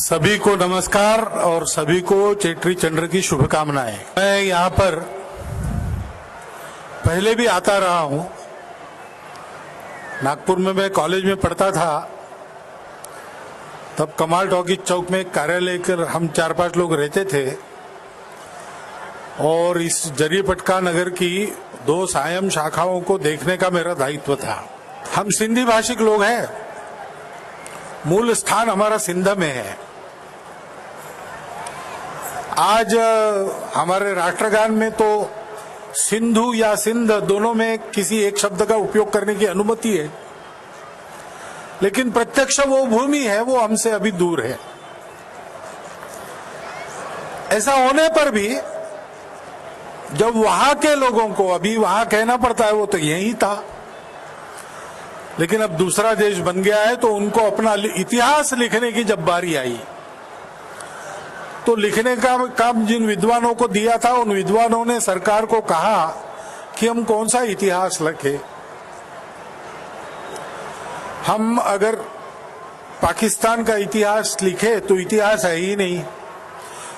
सभी को नमस्कार और सभी को चेट्री चंद्र की शुभकामनाएं। मैं यहाँ पर पहले भी आता रहा हूँ। नागपुर में मैं कॉलेज में पढ़ता था, तब कमाल टॉकीज चौक में कार्यालय लेकर हम 4-5 लोग रहते थे और इस जरियपटका नगर की 2 सायम शाखाओं को देखने का मेरा दायित्व था। हम सिंधी भाषिक लोग हैं, मूल स्थान हमारा सिंध में है। आज हमारे राष्ट्रगान में तो सिंधु या सिंध दोनों में किसी एक शब्द का उपयोग करने की अनुमति है, लेकिन प्रत्यक्ष वो भूमि है, वो हमसे अभी दूर है। ऐसा होने पर भी जब वहां के लोगों को अभी वहां कहना पड़ता है, वो तो यही था, लेकिन अब दूसरा देश बन गया है, तो उनको अपना इतिहास लिखने की जब बारी आई, तो लिखने का काम जिन विद्वानों को दिया था, उन विद्वानों ने सरकार को कहा कि हम कौन सा इतिहास लिखें। हम अगर पाकिस्तान का इतिहास लिखे तो इतिहास है ही नहीं,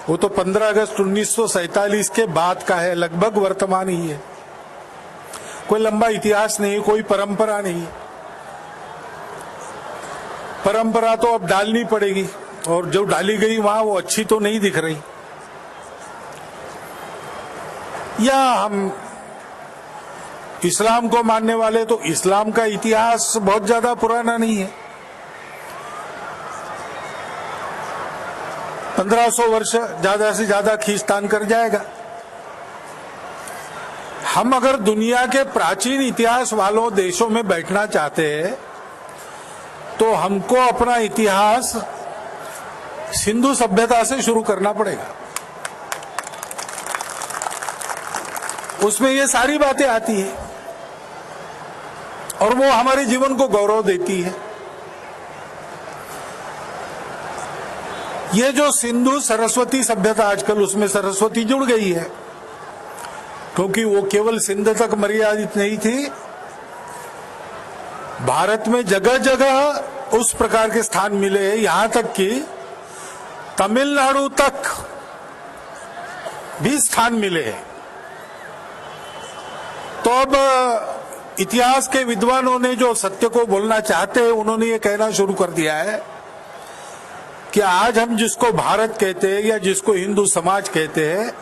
वो तो 15 अगस्त 1947 के बाद का है, लगभग वर्तमान ही है। कोई लंबा इतिहास नहीं, कोई परंपरा नहीं। परंपरा तो अब डालनी पड़ेगी, और जो डाली गई वहां वो अच्छी तो नहीं दिख रही। या हम इस्लाम को मानने वाले, तो इस्लाम का इतिहास बहुत ज्यादा पुराना नहीं है। 1500 वर्ष ज्यादा से ज्यादा खींचतान कर जाएगा। हम अगर दुनिया के प्राचीन इतिहास वालों देशों में बैठना चाहते हैं, तो हमको अपना इतिहास सिंधु सभ्यता से शुरू करना पड़ेगा। उसमें ये सारी बातें आती हैं और वो हमारे जीवन को गौरव देती है। ये जो सिंधु सरस्वती सभ्यता, आजकल उसमें सरस्वती जुड़ गई है, क्योंकि वो केवल सिंध तक मर्यादित नहीं थी। भारत में जगह जगह उस प्रकार के स्थान मिले हैं, यहां तक कि तमिलनाडु तक भी स्थान मिले हैं। तो अब इतिहास के विद्वानों ने जो सत्य को बोलना चाहते हैं, उन्होंने ये कहना शुरू कर दिया है कि आज हम जिसको भारत कहते हैं या जिसको हिंदू समाज कहते हैं,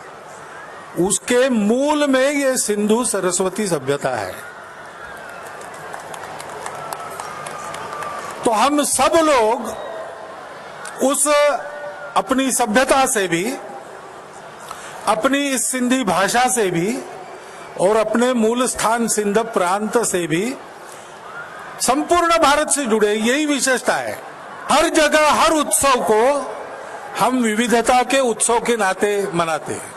उसके मूल में ये सिंधु सरस्वती सभ्यता है। तो हम सब लोग उस अपनी सभ्यता से भी, अपनी इस सिंधी भाषा से भी और अपने मूल स्थान सिंध प्रांत से भी संपूर्ण भारत से जुड़े। यही विशेषता है। हर जगह हर उत्सव को हम विविधता के उत्सव के नाते मनाते हैं।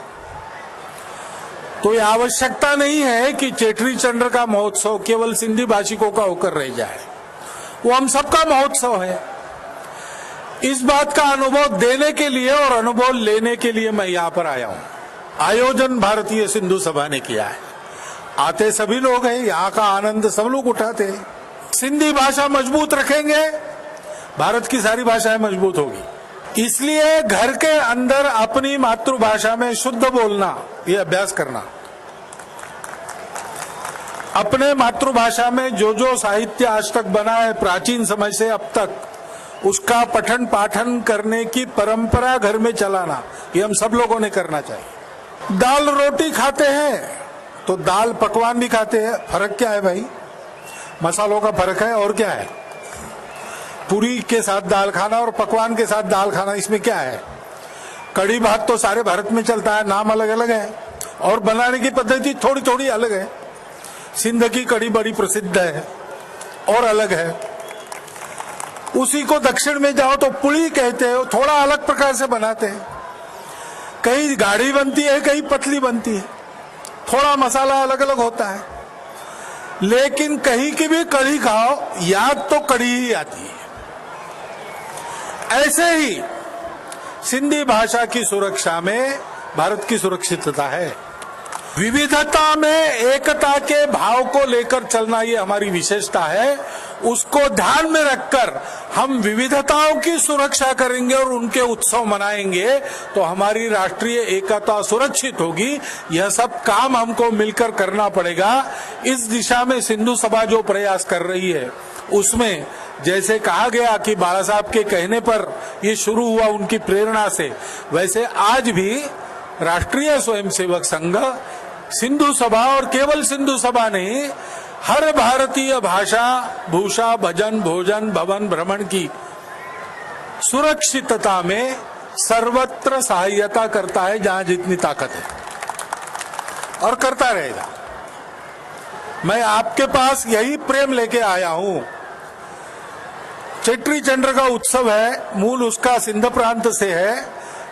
तो यह आवश्यकता नहीं है कि चेट्री चंद्र का महोत्सव केवल सिंधी भाषिकों का होकर रह जाए, वो हम सबका महोत्सव है। इस बात का अनुभव देने के लिए और अनुभव लेने के लिए मैं यहाँ पर आया हूँ। आयोजन भारतीय सिंधु सभा ने किया है। आते सभी लोग हैं, यहाँ का आनंद सब लोग उठाते हैं। सिंधी भाषा मजबूत रखेंगे, भारत की सारी भाषाएं मजबूत होगी। इसलिए घर के अंदर अपनी मातृभाषा में शुद्ध बोलना, ये अभ्यास करना। अपने मातृभाषा में जो जो साहित्य आज तक बना है प्राचीन समय से अब तक, उसका पठन पाठन करने की परंपरा घर में चलाना, ये हम सब लोगों ने करना चाहिए। दाल रोटी खाते हैं तो दाल पकवान भी खाते हैं। फर्क क्या है भाई? मसालों का फर्क है, और क्या है? पूरी के साथ दाल खाना और पकवान के साथ दाल खाना, इसमें क्या है? कड़ी भात तो सारे भारत में चलता है, नाम अलग अलग है और बनाने की पद्धति थोड़ी थोड़ी अलग है। सिंध की कड़ी बड़ी प्रसिद्ध है और अलग है। उसी को दक्षिण में जाओ तो पुली कहते हैं, थोड़ा अलग प्रकार से बनाते हैं। कहीं गाढ़ी बनती है, कहीं पतली बनती है, थोड़ा मसाला अलग अलग होता है, लेकिन कहीं की भी कढ़ी खाओ, याद तो कढ़ी ही आती है। ऐसे ही सिंधी भाषा की सुरक्षा में भारत की सुरक्षितता है। विविधता में एकता के भाव को लेकर चलना ये हमारी विशेषता है। उसको ध्यान में रखकर हम विविधताओं की सुरक्षा करेंगे और उनके उत्सव मनाएंगे तो हमारी राष्ट्रीय एकता सुरक्षित होगी। यह सब काम हमको मिलकर करना पड़ेगा। इस दिशा में सिंधु सभा जो प्रयास कर रही है उसमें जैसे कहा गया कि बाला साहब के कहने पर ये शुरू हुआ उनकी प्रेरणा से, वैसे आज भी राष्ट्रीय स्वयंसेवक संघ सिंधु सभा और केवल सिंधु सभा नहीं, हर भारतीय भाषा भूषा भजन भोजन भवन भ्रमण की सुरक्षितता में सर्वत्र सहायता करता है जहां जितनी ताकत है और करता रहेगा। मैं आपके पास यही प्रेम लेके आया हूं। चेट्री चंद्र का उत्सव है, मूल उसका सिंध प्रांत से है,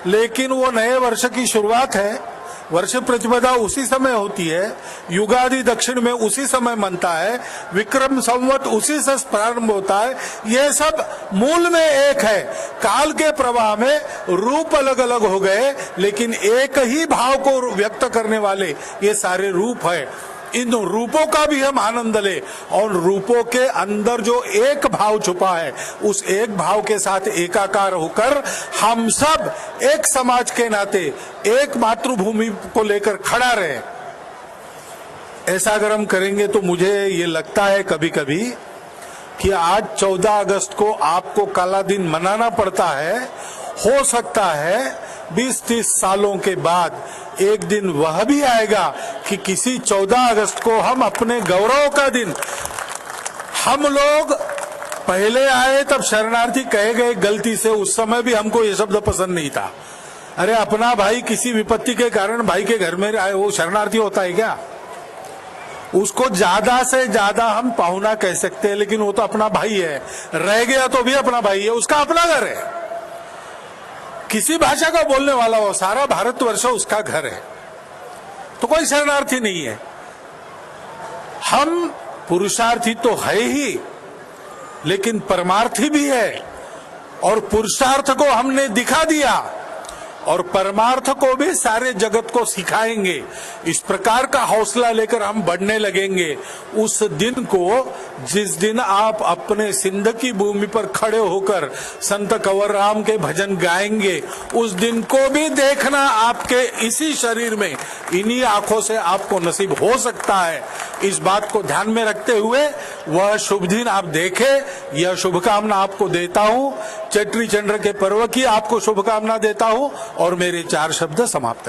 लेकिन वो नए वर्ष की शुरुआत है। वर्ष प्रतिपदा उसी समय होती है, युगादि दक्षिण में उसी समय मनता है, विक्रम संवत उसी से प्रारंभ होता है। ये सब मूल में एक है। काल के प्रवाह में रूप अलग अलग हो गए, लेकिन एक ही भाव को व्यक्त करने वाले ये सारे रूप है। इन रूपों का भी हम आनंद ले और रूपों के अंदर जो एक भाव छुपा है उस एक भाव के साथ एकाकार होकर हम सब एक समाज के नाते एक मातृभूमि को लेकर खड़ा रहे। ऐसा अगर हम करेंगे तो मुझे ये लगता है कभी कभी कि आज 14 अगस्त को आपको काला दिन मनाना पड़ता है। हो सकता है 20-30 सालों के बाद एक दिन वह भी आएगा कि किसी 14 अगस्त को हम अपने गौरव का दिन, हम लोग पहले आए तब शरणार्थी कहे गए गलती से, उस समय भी हमको ये शब्द पसंद नहीं था। अरे अपना भाई किसी विपत्ति के कारण भाई के घर में आए वो शरणार्थी होता है क्या? उसको ज्यादा से ज्यादा हम पाहुना कह सकते हैं, लेकिन वो तो अपना भाई है। रह गया तो भी अपना भाई है, उसका अपना घर है। किसी भाषा का बोलने वाला हो, सारा भारतवर्ष उसका घर है, तो कोई शरणार्थी नहीं है। हम पुरुषार्थी तो है ही, लेकिन परमार्थी भी है। और पुरुषार्थ को हमने दिखा दिया और परमार्थ को भी सारे जगत को सिखाएंगे। इस प्रकार का हौसला लेकर हम बढ़ने लगेंगे। उस दिन को, जिस दिन आप अपने सिंध की भूमि पर खड़े होकर संत कंवर राम के भजन गाएंगे, उस दिन को भी देखना आपके इसी शरीर में, इन्हीं आंखों से आपको नसीब हो सकता है। इस बात को ध्यान में रखते हुए वह शुभ दिन आप देखें, यह शुभकामना आपको देता हूं। चेट्री चंद्र के पर्व की आपको शुभकामना देता हूं और मेरे 4 शब्द समाप्त।